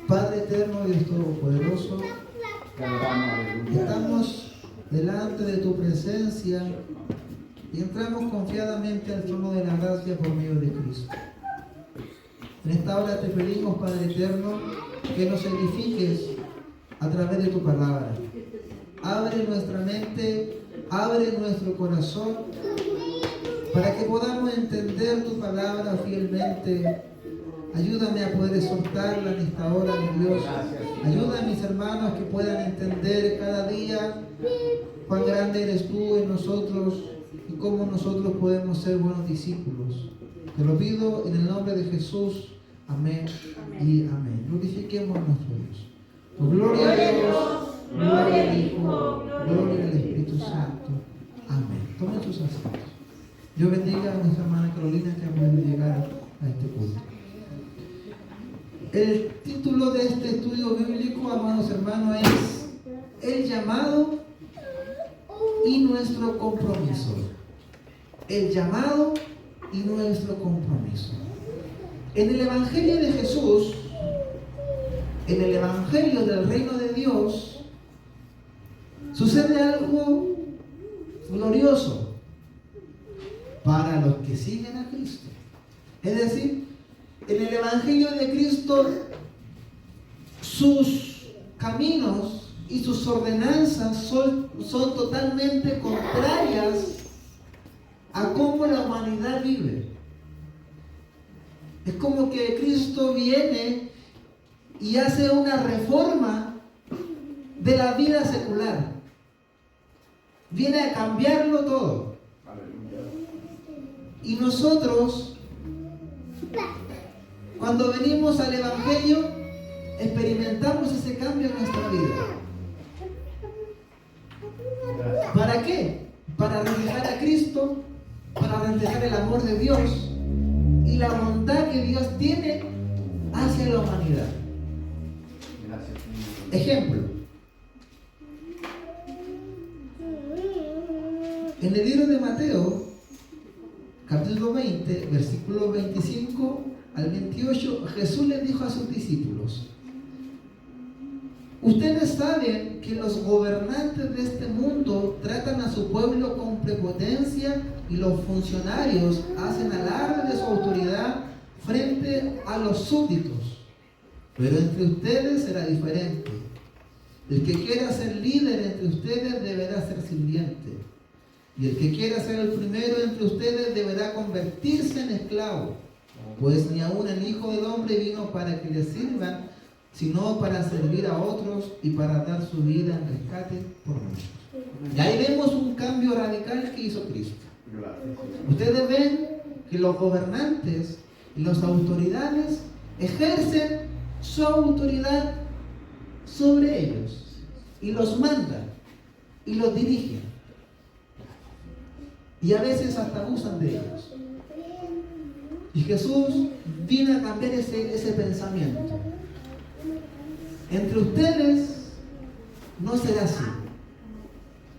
Padre eterno, Dios todopoderoso, estamos delante de tu presencia y entramos confiadamente al trono de la gracia por medio de Cristo. En esta hora te pedimos, Padre eterno, que nos edifiques a través de tu palabra. Abre nuestra mente, abre nuestro corazón, para que podamos entender tu palabra fielmente. Ayúdame a poder exhortarla en esta hora, mi Dios. Ayuda a mis hermanos que puedan entender cada día cuán grande eres tú en nosotros y cómo nosotros podemos ser buenos discípulos. Te lo pido en el nombre de Jesús. Amén y amén. Glorifiquemos a nuestro Dios. Por gloria a Dios, gloria al Hijo, gloria al Espíritu Santo. Amén. Tomen sus asientos. Dios bendiga a nuestra hermana Carolina que acaba de llegar a este culto. El título de este estudio bíblico, amados hermanos, es El llamado y nuestro compromiso. El llamado y nuestro compromiso. En el Evangelio de Jesús, en el Evangelio del Reino de Dios, sucede algo glorioso para los que siguen a Cristo. Es decir, en el Evangelio de Cristo, sus caminos y sus ordenanzas son totalmente contrarias a cómo la humanidad vive. Es como que Cristo viene y hace una reforma de la vida secular. Viene a cambiarlo todo. Y nosotros, cuando venimos al Evangelio, experimentamos ese cambio en nuestra vida. ¿Para qué? Para reflejar a Cristo, para reflejar el amor de Dios y la bondad que Dios tiene hacia la humanidad. Ejemplo. En el libro de Mateo, capítulo 20, versículo 25 al 28, Jesús les dijo a sus discípulos: ustedes saben que los gobernantes de este mundo tratan a su pueblo con prepotencia y los funcionarios hacen alarde de su autoridad frente a los súbditos. Pero entre ustedes será diferente. El que quiera ser líder entre ustedes deberá ser sirviente. Y el que quiera ser el primero entre ustedes deberá convertirse en esclavo. Pues ni aun el Hijo del Hombre vino para que le sirvan, sino para servir a otros y para dar su vida en rescate por muchos. Y ahí vemos un cambio radical que hizo Cristo. Ustedes ven que los gobernantes y las autoridades ejercen su autoridad sobre ellos y los mandan y los dirigen. Y a veces hasta abusan de ellos. Y Jesús vino a cambiar ese pensamiento. Entre ustedes no será así,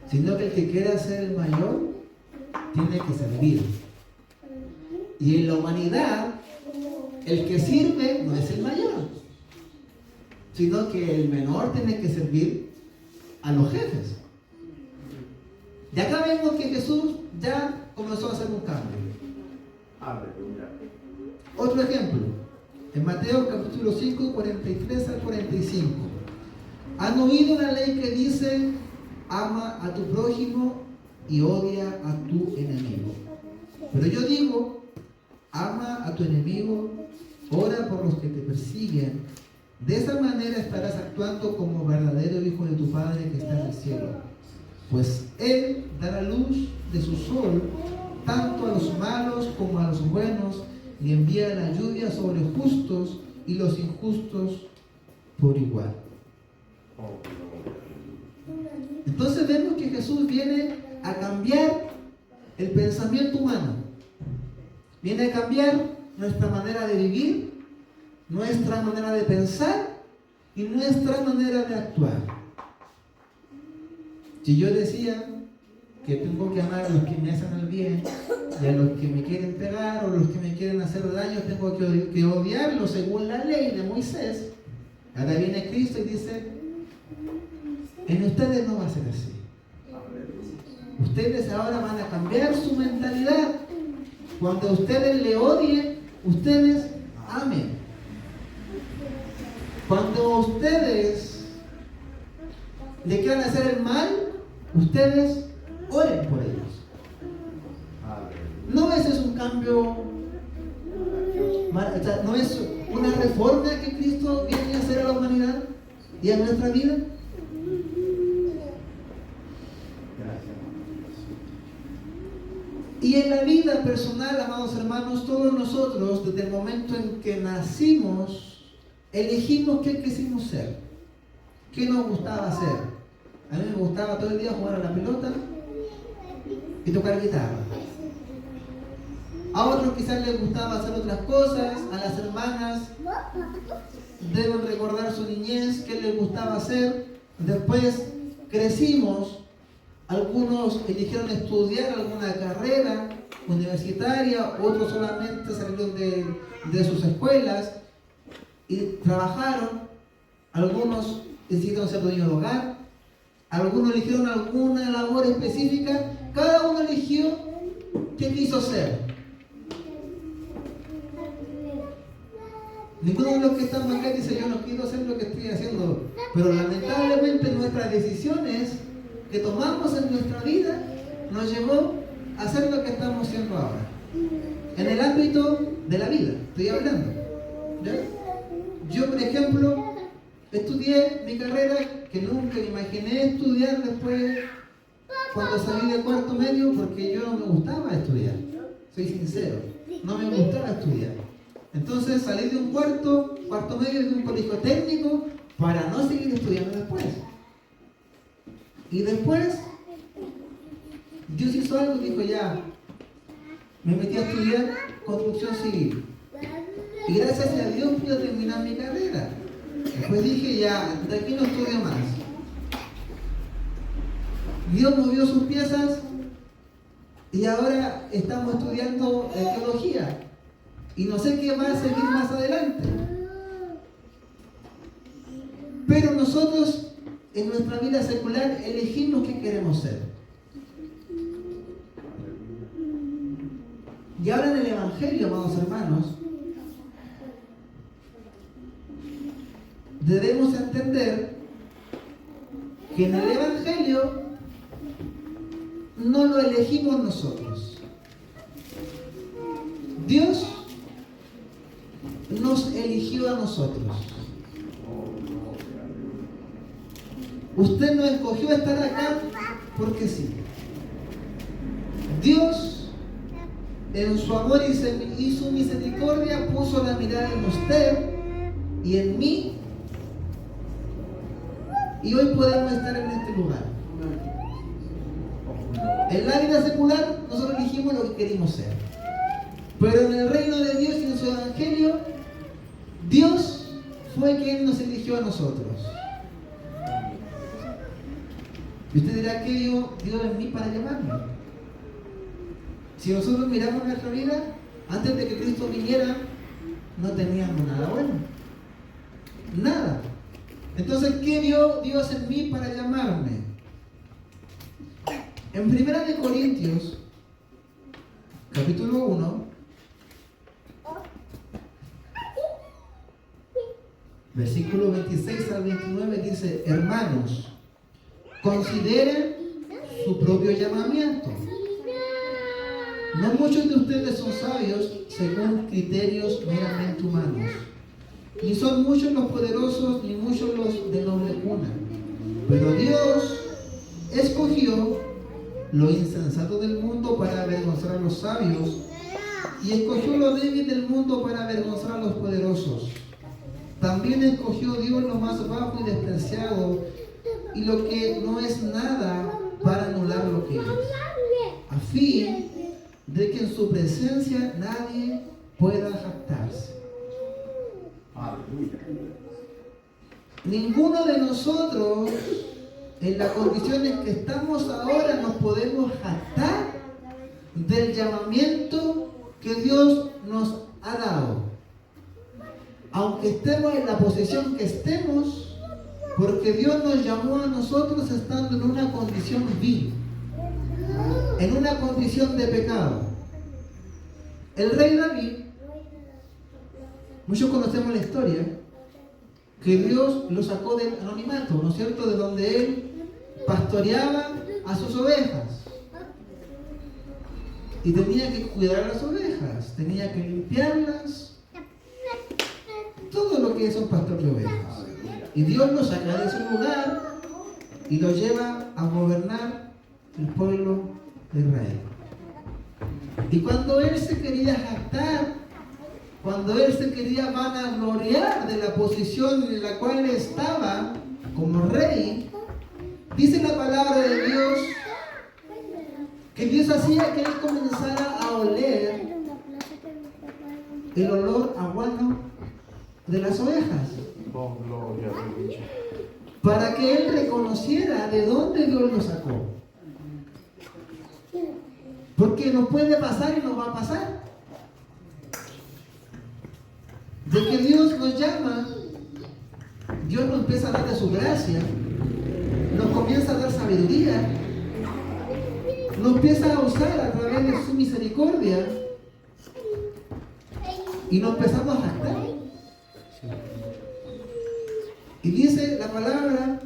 sino que el que quiera ser el mayor tiene que servir. Y en la humanidad, el que sirve no es el mayor, sino que el menor tiene que servir a los jefes. Y acá vemos que Jesús ya comenzó a hacer un cambio. Otro ejemplo, en Mateo capítulo 5, 43 al 45. Han oído una ley que dice: ama a tu prójimo y odia a tu enemigo. Pero yo digo: ama a tu enemigo, ora por los que te persiguen. De esa manera estarás actuando como verdadero hijo de tu Padre que está en el cielo. Pues Él dará luz de su sol tanto a los malos como a los buenos, y envía la lluvia sobre justos y los injustos por igual. Entonces vemos que Jesús viene a cambiar el pensamiento humano. Viene a cambiar nuestra manera de vivir, nuestra manera de pensar y nuestra manera de actuar. Si yo decía que tengo que amar a los que me hacen el bien y a los que me quieren pegar o los que me quieren hacer daño, tengo que odiarlos según la ley de Moisés, Ahora viene Cristo y dice, en ustedes no va a ser así. Ustedes ahora van a cambiar su mentalidad. Cuando ustedes le odien, ustedes amen. Cuando ustedes le quieran hacer el mal, ustedes oren por ellos. No, ese es un cambio, no es una reforma que Cristo viene a hacer a la humanidad y a nuestra vida. Y en la vida personal, amados hermanos, todos nosotros, desde el momento en que nacimos, elegimos qué quisimos ser, qué nos gustaba hacer. A mí me gustaba todo el día jugar a la pelota y tocar guitarra. A otros quizás les gustaba hacer otras cosas. A las hermanas deben recordar su niñez, qué les gustaba hacer. Después crecimos. Algunos eligieron estudiar alguna carrera universitaria, otros solamente salieron de sus escuelas y trabajaron. Algunos decidieron ser dueños de hogar, algunos eligieron alguna labor específica. Cada uno eligió qué quiso ser. Ninguno de los que están acá dice, yo no quiero hacer lo que estoy haciendo, pero lamentablemente nuestras decisiones que tomamos en nuestra vida nos llevó a hacer lo que estamos haciendo ahora. En el ámbito de la vida, estoy hablando. ¿Ya? Yo, por ejemplo, estudié mi carrera que nunca me imaginé estudiar después cuando salí de cuarto medio, porque yo no me gustaba estudiar. Soy sincero, no me gustaba estudiar. Entonces salí de un cuarto medio de un colegio técnico para no seguir estudiando después. Y después, Dios hizo algo y dijo, ya, me metí a estudiar construcción civil. Y gracias a Dios pude terminar mi carrera. Después dije, ya, de aquí no estudio más. Dios movió sus piezas y ahora estamos estudiando teología. Y no sé qué va a seguir más adelante. Pero nosotros, en nuestra vida secular, elegimos qué queremos ser. Y ahora en el Evangelio, amados hermanos, debemos entender que en el Evangelio no lo elegimos nosotros. Dios nos eligió a nosotros. Usted no escogió estar acá porque sí. Dios, en su amor y su misericordia, puso la mirada en usted y en mí, y hoy podemos estar en este lugar. En la vida secular, nosotros elegimos lo que queríamos ser. Pero en el reino de Dios y en su evangelio, Dios fue quien nos eligió a nosotros. Y usted dirá, ¿qué dio Dios en mí para llamarme? Si nosotros miramos nuestra vida, antes de que Cristo viniera, no teníamos nada bueno. Nada. Entonces, ¿qué dio Dios en mí para llamarme? En 1 Corintios, capítulo 1, versículo 26 al 29 dice, hermanos, consideren su propio llamamiento. No muchos de ustedes son sabios según criterios meramente humanos. Ni son muchos los poderosos, ni muchos los de noble cuna. Pero Dios escogió lo insensato del mundo para avergonzar a los sabios, y escogió lo débil del mundo para avergonzar a los poderosos. También escogió Dios lo más bajo y despreciado, y lo que no es nada, para anular lo que es, a fin de que en su presencia nadie pueda jactarse. Ninguno de nosotros, en las condiciones que estamos ahora, nos podemos jactar del llamamiento que Dios nos ha dado. Aunque estemos en la posición que estemos, Porque Dios nos llamó a nosotros estando en una condición vil, en una condición de pecado. El rey David, muchos conocemos la historia, que Dios lo sacó del anonimato, ¿no es cierto?, de donde él pastoreaba a sus ovejas. Y tenía que cuidar a las ovejas, tenía que limpiarlas, todo lo que es un pastor de ovejas. Y Dios lo saca de ese lugar y lo lleva a gobernar el pueblo de Israel. Y cuando él se quería jactar, cuando él se quería vanagloriar de la posición en la cual estaba como rey, dice la palabra de Dios que Dios hacía que él comenzara a oler el olor a guano de las ovejas, para que él reconociera de dónde Dios lo sacó. Porque nos puede pasar y nos va a pasar de que Dios nos llama, Dios nos empieza a dar de su gracia, nos comienza a dar sabiduría, nos empieza a usar a través de su misericordia y nos empezamos a jactar. Y dice la palabra,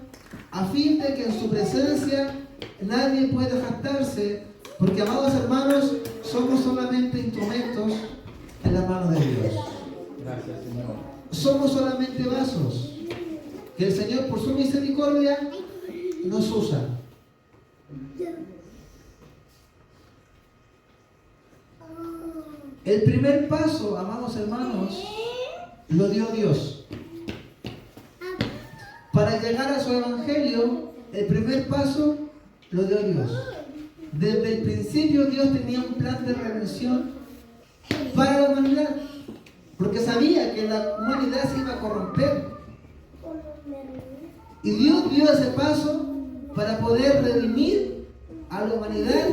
a fin de que en su presencia nadie pueda jactarse, porque, amados hermanos, somos solamente instrumentos en la mano de Dios. Gracias, Señor. Somos solamente vasos que el Señor, por su misericordia, nos usa. El primer paso, amados hermanos, lo dio Dios. Para llegar a su evangelio, el primer paso lo dio Dios. Desde el principio Dios tenía un plan de redención para la humanidad, porque sabía que la humanidad se iba a corromper. Y Dios dio ese paso para poder redimir a la humanidad.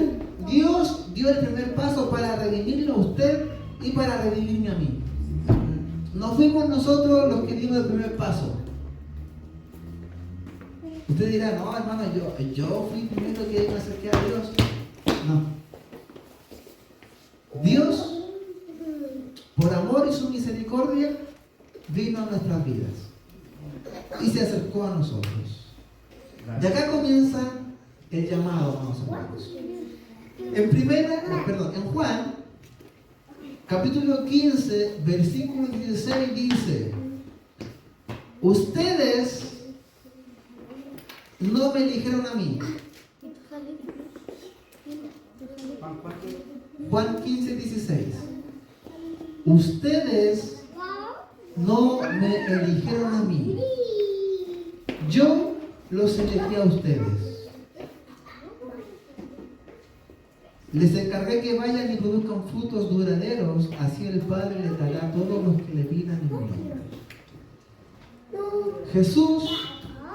Dios dio el primer paso para redimirlo a usted y para redimirme a mí. No fuimos nosotros los que dimos el primer paso. Usted dirá, no, hermano, yo fui primero que me acerqué a Dios. No. Dios, por amor y su misericordia, vino a nuestras vidas y se acercó a nosotros. De acá comienza el llamado, hermanos hermanos. En Juan, capítulo 15, versículo 16 dice: ustedes no me eligieron a mí. Juan 15, 16. Ustedes no me eligieron a mí. Yo los elegí a ustedes. Les encargué que vayan y produzcan frutos duraderos, así el Padre les dará a todos los que le pidan en mi nombre. Jesús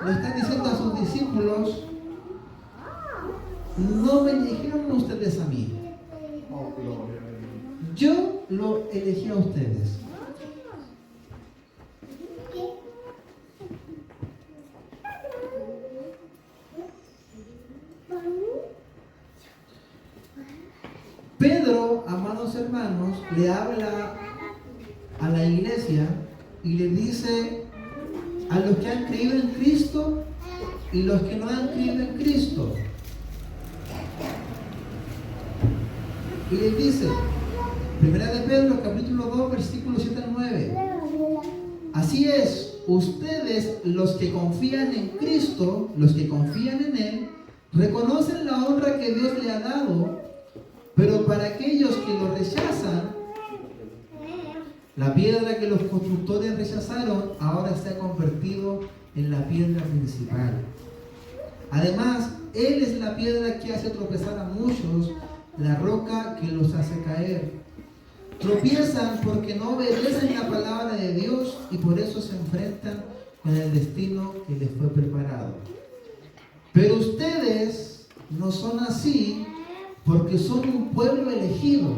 le está diciendo a sus discípulos: no me eligieron ustedes a mí. Yo lo elegí a ustedes. Pedro, amados hermanos, le habla a la iglesia y le dice a los que han creído en Cristo y los que no han creído en Cristo. Y les dice, Primera de Pedro, capítulo 2, versículos 7 al 9. Así es, ustedes los que confían en Cristo, los que confían en Él, reconocen la honra que Dios le ha dado, pero para aquellos que lo rechazan, la piedra que los constructores rechazaron ahora se ha convertido en la piedra principal. Además, Él es la piedra que hace tropezar a muchos, la roca que los hace caer. Tropiezan porque no obedecen la palabra de Dios y por eso se enfrentan con el destino que les fue preparado. Pero ustedes no son así porque son un pueblo elegido.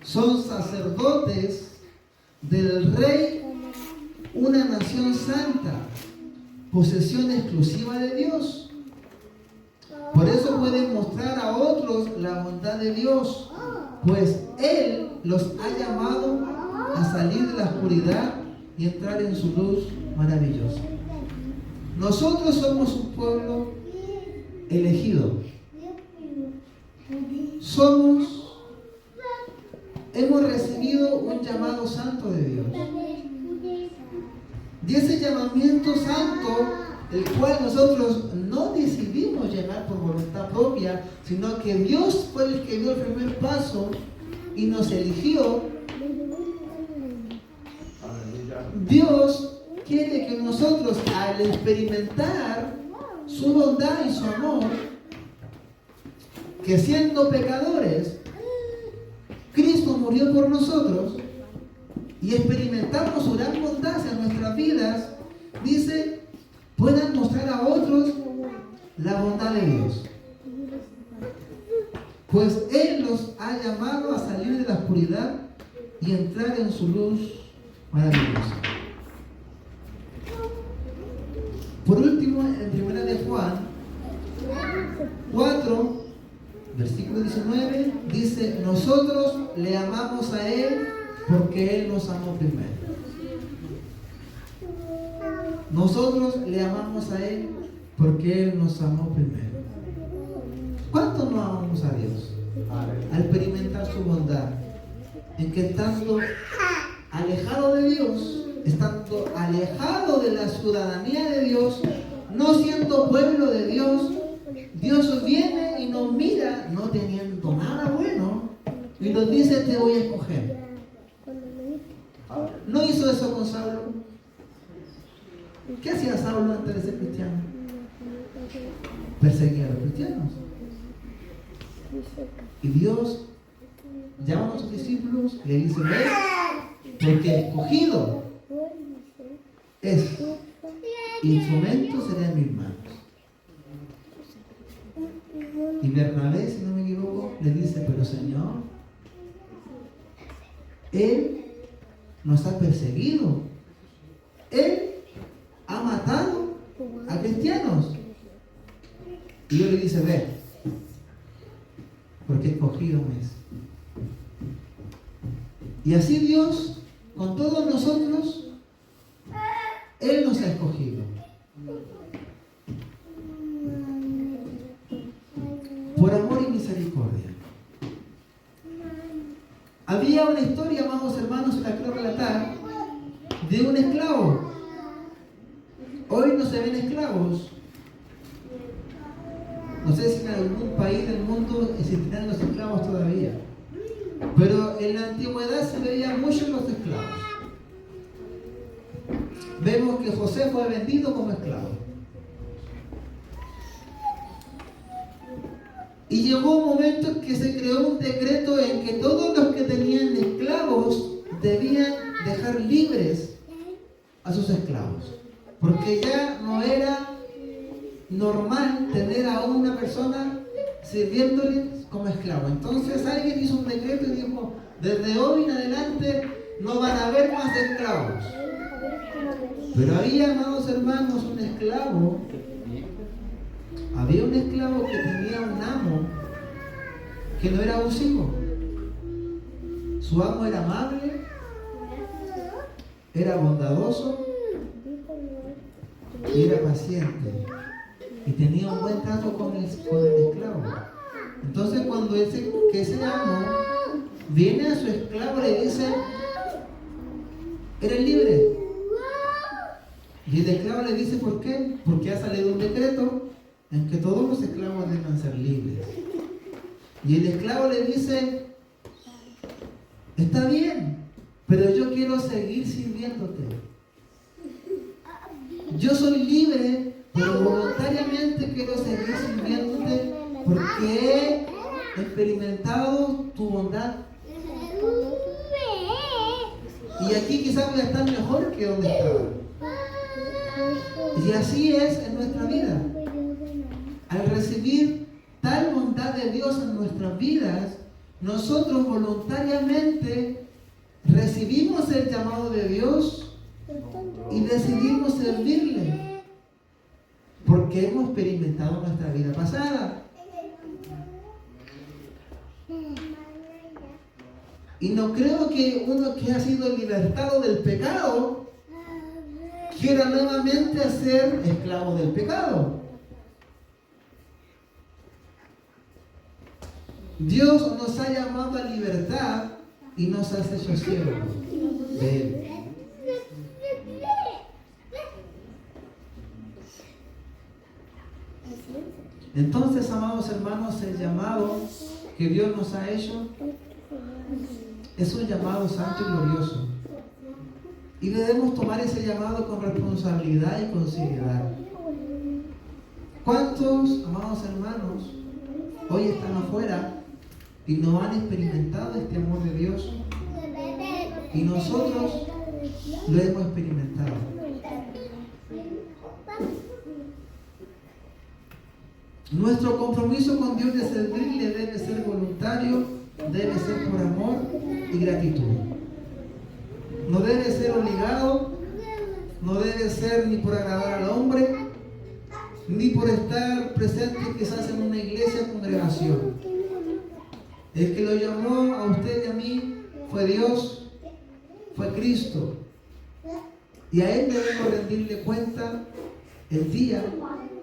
Son sacerdotes del Rey, una nación santa, posesión exclusiva de Dios. Por eso pueden mostrar a otros la bondad de Dios, pues Él los ha llamado a salir de la oscuridad y entrar en su luz maravillosa. Nosotros somos un pueblo elegido. Hemos recibido un llamado santo de Dios. Y ese llamamiento santo, el cual nosotros no decidimos llegar por voluntad propia, sino que Dios fue el que dio el primer paso y nos eligió. Dios quiere que nosotros, al experimentar su bondad y su amor, que siendo pecadores, Cristo murió por nosotros, y experimentamos su gran bondad en nuestras vidas, dice, puedan mostrar a otros la bondad de Dios. Pues Él los ha llamado a salir de la oscuridad y entrar en su luz maravillosa. Por último, en 1 de Juan 4, versículo 19, dice, nosotros le amamos a Él porque Él nos amó primero. Nosotros le amamos a Él porque Él nos amó primero. ¿Cuánto no amamos a Dios? Al experimentar su bondad, en que estando alejado de Dios, estando alejado de la ciudadanía de Dios, no siendo pueblo de Dios, Dios viene y nos mira no teniendo nada bueno y nos dice, te voy a escoger. ¿No hizo eso con Saulo? ¿Qué hacía Saulo antes de ser cristiano? Perseguía a los cristianos. Y Dios llama a sus discípulos y le dice, ve, porque escogido es instrumento será en mis manos. Y Bernabé, si no me equivoco, le dice, pero Señor, Él nos ha perseguido. Él ha matado a cristianos. Y Dios le dice, ve, porque escogido me es. Y así Dios, con todos nosotros, Él nos ha escogido. Por amor y misericordia. Había una historia, amados hermanos, la quiero relatar, de un esclavo. Hoy no se ven esclavos. No sé si en algún país del mundo existirán los esclavos todavía. Pero en la antigüedad se veían muchos los esclavos. Vemos que José fue vendido como esclavo. Y llegó un momento en que se creó un decreto en que todos los que tenían esclavos debían dejar libres a sus esclavos. Porque ya no era normal tener a una persona sirviéndole como esclavo. Entonces alguien hizo un decreto y dijo, desde hoy en adelante no van a haber más esclavos. Pero había, amados hermanos, un esclavo. Había un esclavo que tenía un amo que no era abusivo. Su amo era amable, era bondadoso y era paciente. Y tenía un buen trato con el esclavo. Entonces cuando ese amo viene a su esclavo y le dice, eres libre. Y el esclavo le dice, ¿por qué? Porque ha salido un decreto en que todos los esclavos deben ser libres. Y el esclavo le dice, está bien, pero yo quiero seguir sirviéndote. Yo soy libre, pero voluntariamente quiero seguir sirviéndote porque he experimentado tu bondad. Y aquí quizás voy a estar mejor que donde estaba. Y así es en nuestra vida. Al recibir tal bondad de Dios en nuestras vidas, nosotros voluntariamente recibimos el llamado de Dios y decidimos servirle. porque hemos experimentado nuestra vida pasada. Y no creo que uno que ha sido libertado del pecado quiera nuevamente ser esclavo del pecado. Dios nos ha llamado a libertad y nos ha hecho siervos de Él. Entonces, amados hermanos, el llamado que Dios nos ha hecho es un llamado santo y glorioso. Y debemos tomar ese llamado con responsabilidad y con seriedad. ¿Cuántos, amados hermanos, hoy están afuera y no han experimentado este amor de Dios? Y nosotros lo hemos experimentado. Nuestro compromiso con Dios de servirle debe ser voluntario, debe ser por amor y gratitud. No debe ser obligado, no debe ser ni por agradar al hombre, ni por estar presente quizás en una iglesia o congregación. El que lo llamó a usted y a mí fue Dios, fue Cristo. Y a Él debemos rendirle cuenta el día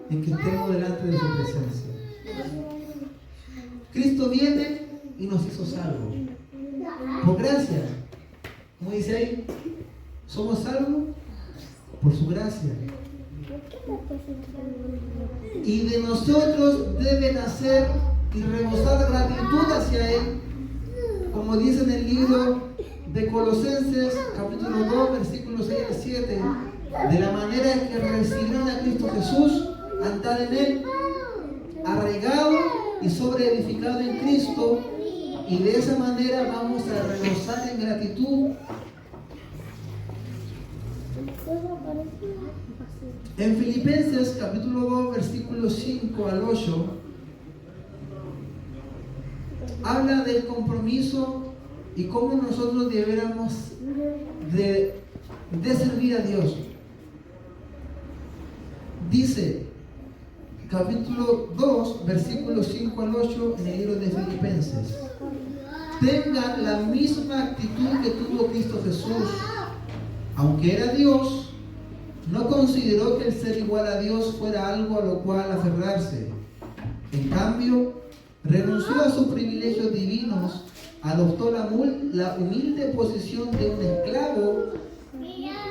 en que estemos delante de su presencia. Cristo viene y nos hizo salvos. Por gracia. Como dice ahí, somos salvos por su gracia. Y de nosotros debe nacer y rebosar gratitud hacia Él, como dice en el libro de Colosenses, capítulo 2, versículos 6 al 7, de la manera que recibieron a Cristo Jesús, andar en Él, arraigado y sobreedificado en Cristo, y de esa manera vamos a rebosar en gratitud. En Filipenses capítulo 2, versículos 5 al 8, habla del compromiso y cómo nosotros deberíamos de servir a Dios. Dice, capítulo 2, versículos 5 al 8 en el libro de Filipenses: tengan la misma actitud que tuvo Cristo Jesús. Aunque era Dios, no consideró que el ser igual a Dios fuera algo a lo cual aferrarse. En cambio, renunció a sus privilegios divinos, adoptó la humilde posición de un esclavo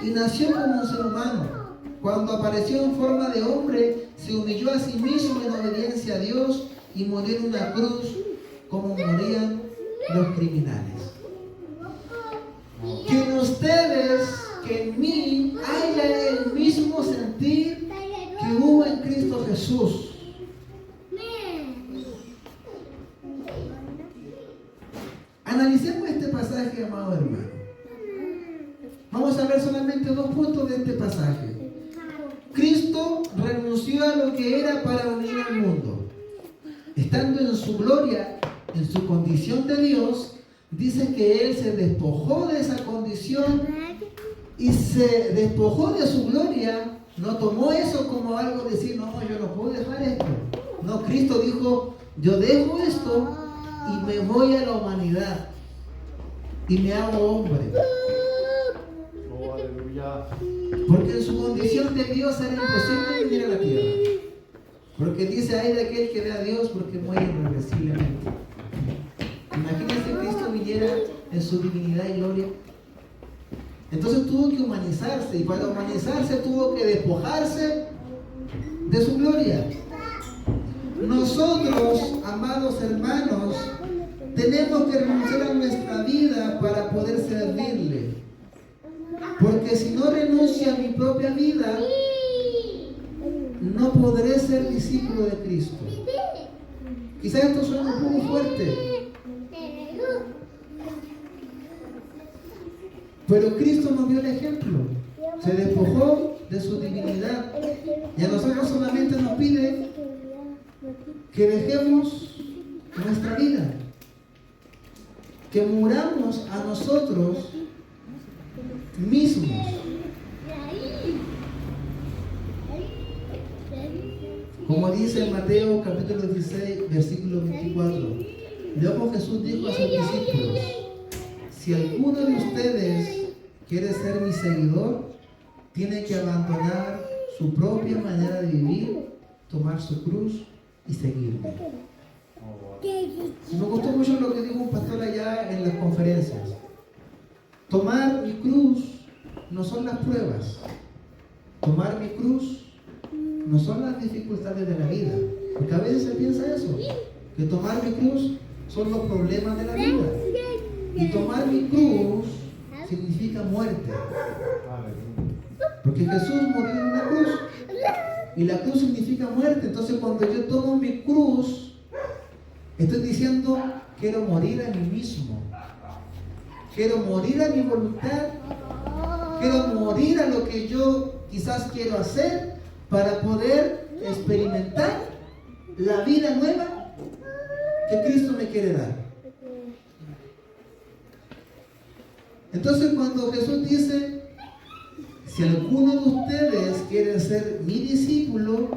y nació como un ser humano. Cuando apareció en forma de hombre, se humilló a sí mismo en obediencia a Dios y murió en una cruz como morían los criminales. Que en ustedes, que en mí, haya el mismo sentir que hubo en Cristo Jesús. Analicemos este pasaje, amado hermano. Vamos a ver solamente dos puntos de este pasaje. Cristo renunció a lo que era para unir al mundo. Estando en su gloria, en su condición de Dios, dice que Él se despojó de esa condición y se despojó de su gloria. No tomó eso como algo de decir, no, yo no puedo dejar esto. No, Cristo dijo, yo dejo esto y me voy a la humanidad y me hago hombre. Oh, aleluya. Porque en su condición de Dios era imposible venir a la tierra. Porque dice, ay de aquel que ve a Dios porque muere irreversiblemente. Imagínense que Cristo viniera en su divinidad y gloria. Entonces tuvo que humanizarse, y para humanizarse tuvo que despojarse de su gloria. Nosotros, amados hermanos, tenemos que renunciar a nuestra vida para poder servirle. Porque si no renuncio a mi propia vida, no podré ser discípulo de Cristo. Quizás esto suena un poco fuerte, pero Cristo nos dio el ejemplo. Se despojó de su divinidad y a nosotros solamente nos pide que dejemos nuestra vida, que muramos a nosotros mismos. Como dice en Mateo capítulo 16, versículo 24. Luego Jesús dijo a sus discípulos: si alguno de ustedes quiere ser mi seguidor, tiene que abandonar su propia manera de vivir, tomar su cruz y seguirme. Me gustó mucho lo que dijo un pastor allá en las conferencias. Tomar mi cruz no son las pruebas. Tomar mi cruz no son las dificultades de la vida. Porque a veces se piensa eso, que tomar mi cruz son los problemas de la vida. Y tomar mi cruz significa muerte. Porque Jesús murió en una cruz. Y la cruz significa muerte. Entonces cuando yo tomo mi cruz, estoy diciendo: quiero morir a mí mismo. Quiero morir a mi voluntad. Quiero morir a lo que yo quizás quiero hacer para poder experimentar la vida nueva que Cristo me quiere dar. Entonces cuando Jesús dice: si alguno de ustedes quiere ser mi discípulo,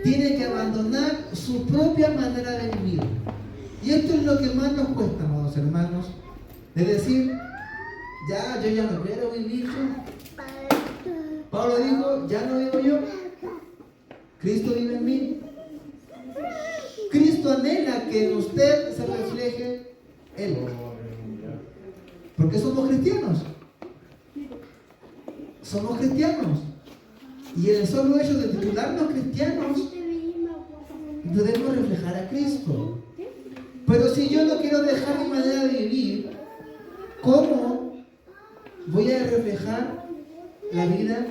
tiene que abandonar su propia manera de vivir. Y esto es lo que más nos cuesta, amados hermanos, de decir: yo ya no quiero vivir yo. Pablo dijo: ya no vivo yo, Cristo vive en mí. Cristo anhela que en usted se refleje Él. Porque somos cristianos. Somos cristianos. Y en el solo hecho de titularnos cristianos, debemos reflejar a Cristo. Pero si yo no quiero dejar mi manera de vivir, ¿cómo voy a reflejar la vida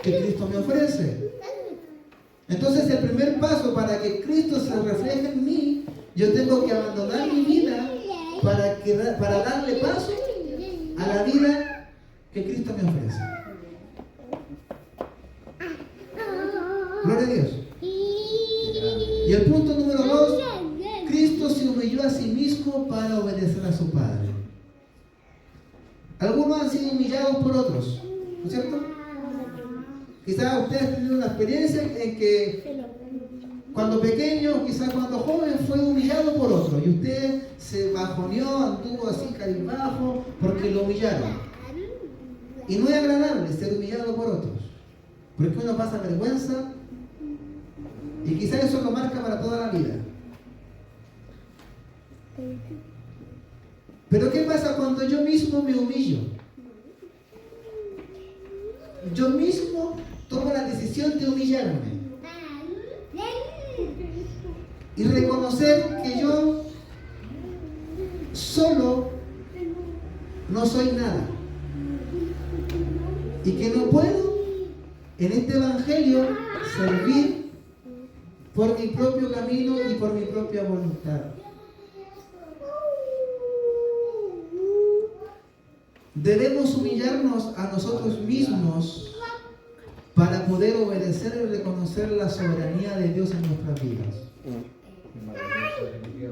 que Cristo me ofrece? Entonces el primer paso para que Cristo se refleje en mí, yo tengo que abandonar mi vida para darle paso a la vida que Cristo me ofrece. Gloria a Dios. Y el punto número 2, Cristo se humilló a sí mismo para obedecer a su Padre. Algunos han sido humillados por otros, ¿no es cierto? Quizás ustedes han tenido una experiencia en que cuando pequeño, quizás cuando joven, fue humillado por otro y usted se bajoneó, anduvo así cabizbajo porque lo humillaron. Y no es agradable ser humillado por otros, porque uno pasa vergüenza y quizás eso lo marca para toda la vida. Pero ¿qué pasa cuando yo mismo me humillo? Yo mismo tomo la decisión de humillarme y reconocer que yo solo no soy nada y que no puedo en este evangelio servir por mi propio camino y por mi propia voluntad. Debemos humillarnos a nosotros mismos para poder obedecer y reconocer la soberanía de Dios en nuestras vidas.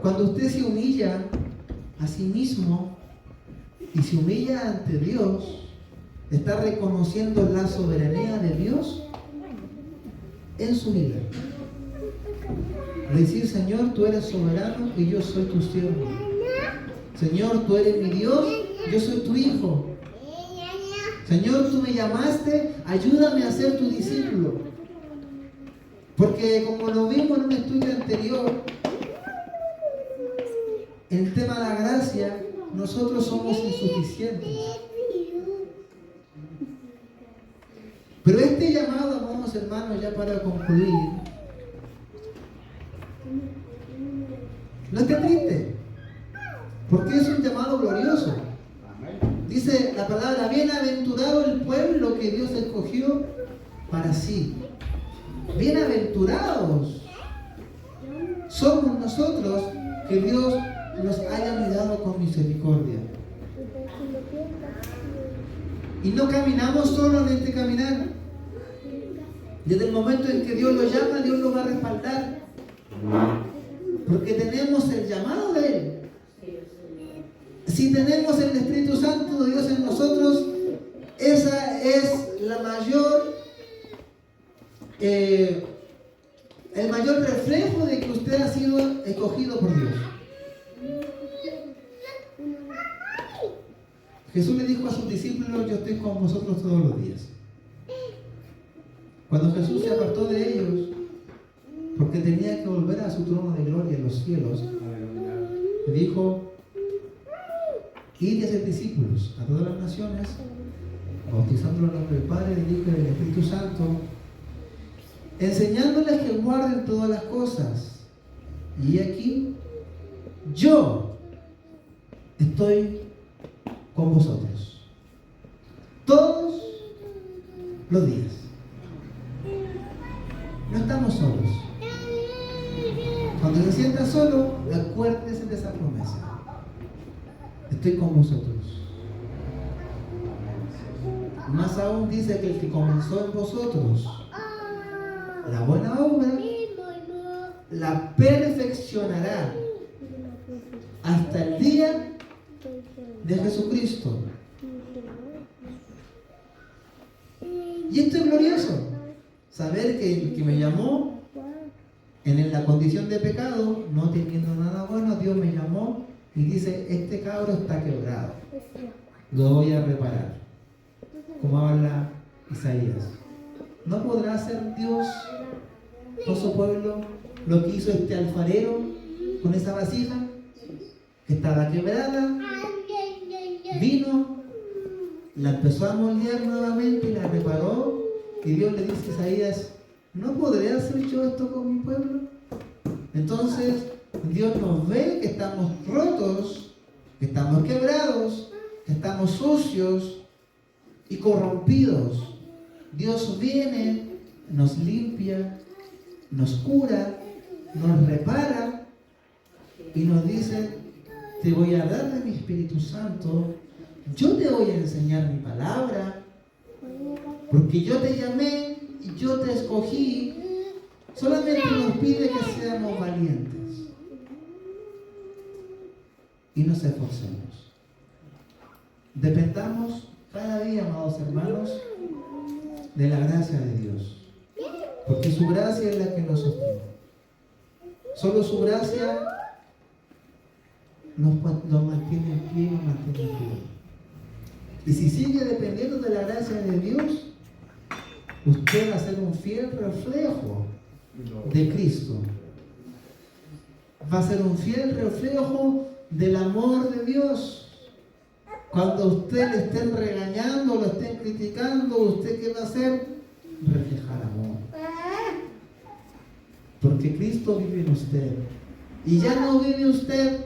Cuando usted se humilla a sí mismo y se humilla ante Dios, está reconociendo la soberanía de Dios en su vida. Decir: Señor, tú eres soberano y yo soy tu siervo. Señor, tú eres mi Dios, yo soy tu hijo. Señor, tú me llamaste, ayúdame a ser tu discípulo. Porque como lo vimos en un estudio anterior, el tema de la gracia, nosotros somos insuficientes. Pero este llamado, amados hermanos, ya para concluir, no esté triste, porque es un llamado glorioso. Dice la palabra: bienaventurado el pueblo que Dios escogió para sí. Bienaventurados somos nosotros que Dios nos haya mirado con misericordia. Y no caminamos solo en este caminar. Desde el momento en que Dios lo llama, Dios lo va a respaldar. Porque tenemos el llamado de Él. Si tenemos el Espíritu Santo de Dios en nosotros, esa es la mayor el mayor reflejo de que usted ha sido escogido por Dios. Jesús le dijo a sus discípulos: yo estoy con vosotros todos los días. Cuando Jesús se apartó de ellos, porque tenía que volver a su trono de gloria en los cielos, le dijo: id y haced discípulos a todas las naciones, bautizándolos en nombre del Padre, del Hijo y del Espíritu Santo, enseñándoles que guarden todas las cosas. Y aquí, yo estoy con vosotros todos los días. No estamos solos. Cuando se sienta solo, acuérdese de esa promesa: estoy con vosotros. Más aún dice que el que comenzó en vosotros la buena obra, la perfeccionará hasta el día de Jesucristo. Y esto es glorioso, saber que el que me llamó en la condición de pecado, no teniendo nada bueno, Dios me llamó y dice: este cabro está quebrado, lo voy a reparar, como habla Isaías. ¿No podrá hacer Dios con su pueblo lo que hizo este alfarero con esa vasija que estaba quebrada? Vino, la empezó a moldear nuevamente y la reparó, y Dios le dice a Isaías: ¿no podré hacer yo esto con mi pueblo? Entonces Dios nos ve que estamos rotos, que estamos quebrados, que estamos sucios y corrompidos. Dios viene, nos limpia, nos cura, nos repara y nos dice: te voy a dar de mi Espíritu Santo, yo te voy a enseñar mi palabra, porque yo te llamé y yo te escogí. Solamente nos pide que seamos valientes y nos esforcemos. Dependamos cada día, amados hermanos, de la gracia de Dios, porque su gracia es la que nos sostiene. Solo su gracia nos mantiene en pie, nos mantiene en pie. Y si sigue dependiendo de la gracia de Dios, usted va a ser un fiel reflejo de Cristo. Va a ser un fiel reflejo del amor de Dios. Cuando usted le estén regañando, lo estén criticando, ¿usted qué va a hacer? Reflejar amor. Porque Cristo vive en usted. Y ya no vive usted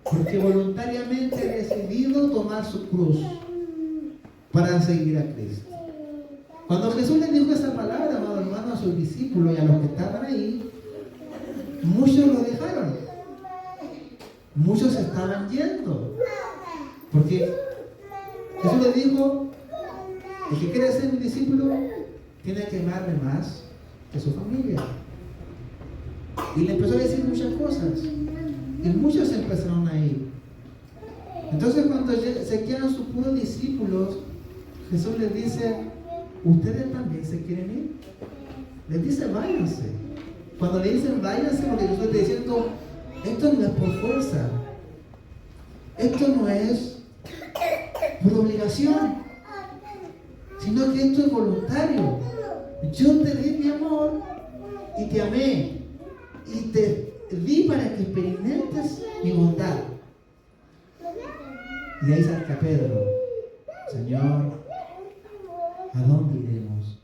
porque voluntariamente ha decidido tomar su cruz para seguir a Cristo. Cuando Jesús le dijo esa palabra, amado hermano, a sus discípulos y a los que estaban ahí, muchos lo dejaron. Muchos estaban yendo. Porque Jesús le dijo: el que quiere ser mi discípulo tiene que amarme más que su familia. Y le empezó a decir muchas cosas. Y muchos empezaron a ir. Entonces, cuando se quedan sus puros discípulos, Jesús les dice: ¿ustedes también se quieren ir? Les dice: váyanse. Cuando le dicen váyanse, porque Jesús está diciendo: esto no es por fuerza, esto no es por obligación, sino que esto es voluntario. Yo te di mi amor y te amé y te di para que experimentes mi bondad. Y ahí salta Pedro: Señor, ¿a dónde iremos?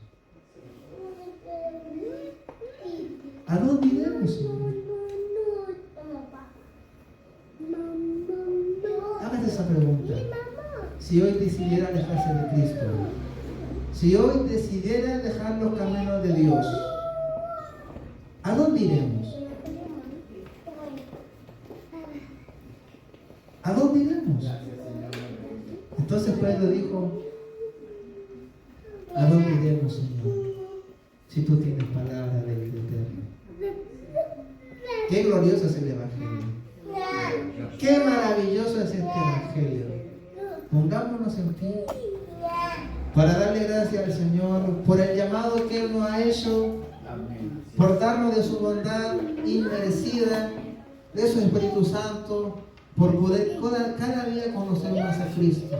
¿A dónde iremos, Señor? Hágate esa pregunta. Si hoy decidiera alejarse de Cristo, si hoy decidiera dejar los caminos de Dios, ¿a dónde iremos? ¿A dónde iremos? Entonces Pedro dijo: ¿a dónde iremos, Señor? Si tú tienes palabra de vida eterna. Qué glorioso es el Evangelio. Qué maravilloso es este Evangelio. Pongámonos en pie para darle gracias al Señor por el llamado que Él nos ha hecho por darnos de su bondad inmerecida, de su Espíritu Santo, por poder cada día conocer más a Cristo.